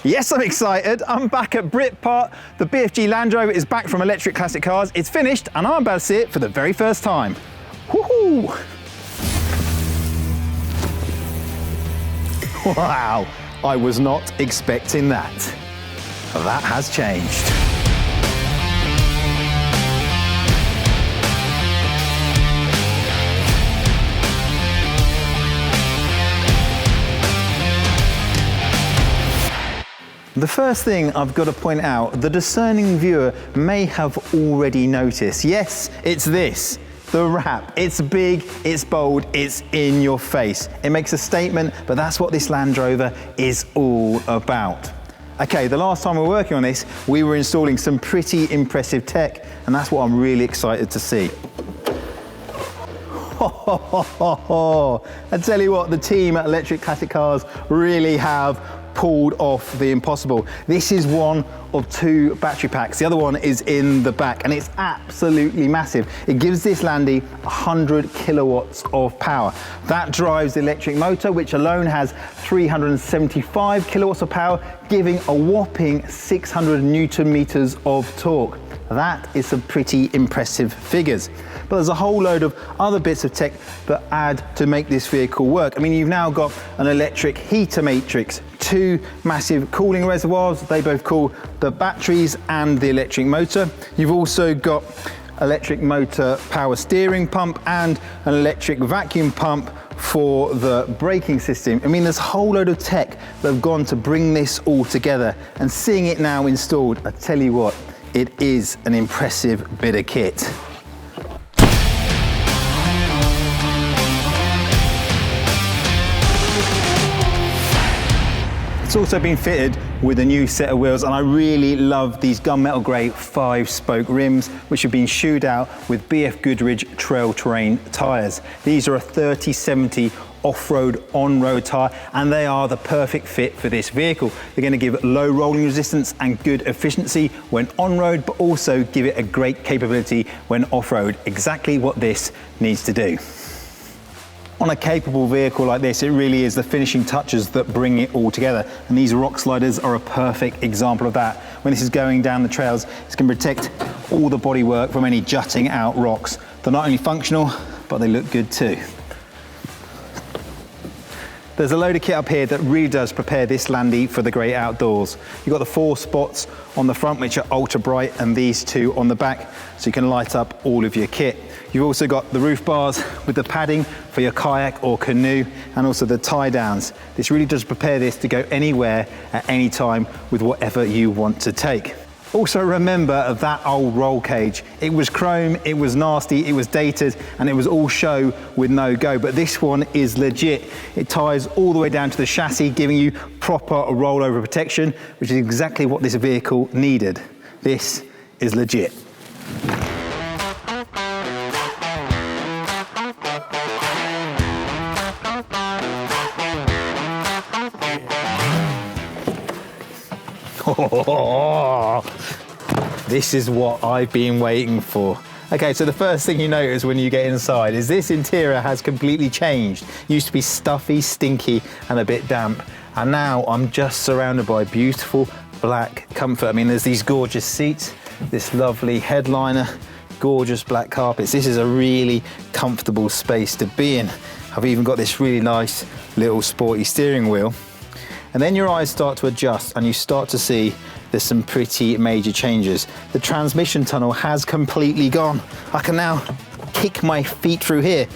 Yes, I'm excited. I'm back at Britpart. The BFG Land Rover is back from Electric Classic Cars. It's finished and I'm about to see it for the very first time. Woohoo! Wow, I was not expecting that. That has changed. The first thing I've got to point out, the discerning viewer may have already noticed. Yes, it's this, the wrap. It's big, it's bold, it's in your face. It makes a statement, but that's what this Land Rover is all about. Okay, the last time we were working on this, we were installing some pretty impressive tech, and that's what I'm really excited to see. I tell you what, the team at Electric Classic Cars really have pulled off the impossible. This is one of two battery packs. The other one is in the back and it's absolutely massive. It gives this Landy 100 kilowatts of power. That drives the electric motor, which alone has 375 kilowatts of power, giving a whopping 600 Newton meters of torque. That is some pretty impressive figures. But there's a whole load of other bits of tech that add to make this vehicle work. I mean, you've now got an electric heater matrix, two massive cooling reservoirs. They both cool the batteries and the electric motor. You've also got electric motor power steering pump and an electric vacuum pump for the braking system. I mean, there's a whole load of tech that have gone to bring this all together, and seeing it now installed, I tell you what, it is an impressive bit of kit. It's also been fitted with a new set of wheels, and I really love these gunmetal grey 5-spoke rims, which have been shoed out with BFGoodrich trail terrain tyres. These are a 30/70 off-road, on-road tyre, and they are the perfect fit for this vehicle. They're going to give it low rolling resistance and good efficiency when on-road, but also give it a great capability when off-road. Exactly what this needs to do. On a capable vehicle like this, it really is the finishing touches that bring it all together. And these rock sliders are a perfect example of that. When this is going down the trails, it's going to protect all the bodywork from any jutting out rocks. They're not only functional, but they look good too. There's a load of kit up here that really does prepare this Landy for the great outdoors. You've got the 4 spots on the front, which are ultra bright, and these 2 on the back, so you can light up all of your kit. You've also got the roof bars with the padding for your kayak or canoe, and also the tie downs. This really does prepare this to go anywhere at any time with whatever you want to take. Also remember that old roll cage. It was chrome, it was nasty, it was dated, and it was all show with no go, but this one is legit. It ties all the way down to the chassis, giving you proper rollover protection, which is exactly what this vehicle needed. This is legit. This is what I've been waiting for. Okay, so the first thing you notice when you get inside is this interior has completely changed. It used to be stuffy, stinky, and a bit damp. And now I'm just surrounded by beautiful black comfort. I mean, there's these gorgeous seats, this lovely headliner, gorgeous black carpets. This is a really comfortable space to be in. I've even got this really nice little sporty steering wheel. And then your eyes start to adjust and you start to see there's some pretty major changes. The transmission tunnel has completely gone. I can now kick my feet through here.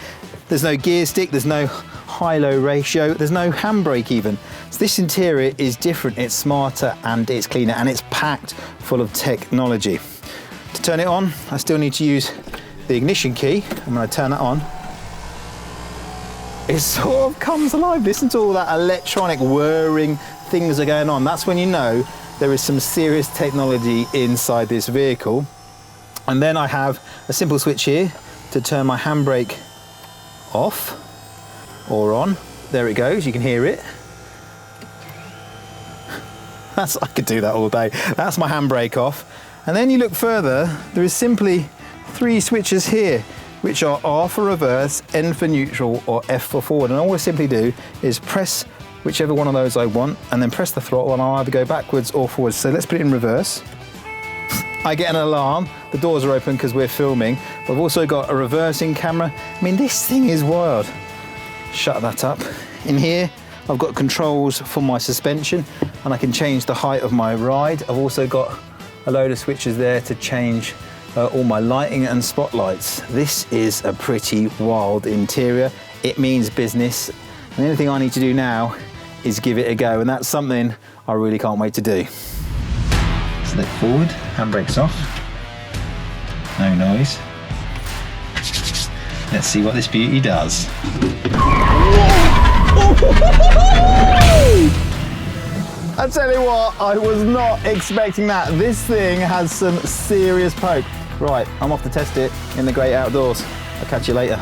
There's no gear stick, there's no high-low ratio, there's no handbrake even. So this interior is different, it's smarter and it's cleaner, and it's packed full of technology. To turn it on, I still need to use the ignition key. I'm going to turn that on. It sort of comes alive. Listen to all that electronic whirring things are going on. That's when you know there is some serious technology inside this vehicle. And then I have a simple switch here to turn my handbrake off or on. There it goes, you can hear it. I could do that all day. That's my handbrake off. And then you look further, there is simply 3 switches here, which are R for reverse, N for neutral, or F for forward. And all I simply do is press whichever one of those I want, and then press the throttle and I'll either go backwards or forwards. So let's put it in reverse. I get an alarm, the doors are open because we're filming, but I've also got a reversing camera. I mean, this thing is wild. Shut that up. In here, I've got controls for my suspension and I can change the height of my ride. I've also got a load of switches there to change all my lighting and spotlights. This is a pretty wild interior. It means business. And the only thing I need to do now is give it a go, and that's something I really can't wait to do. Select forward, handbrake's off. No noise. Let's see what this beauty does. I tell you what, I was not expecting that. This thing has some serious poke. Right, I'm off to test it in the great outdoors. I'll catch you later.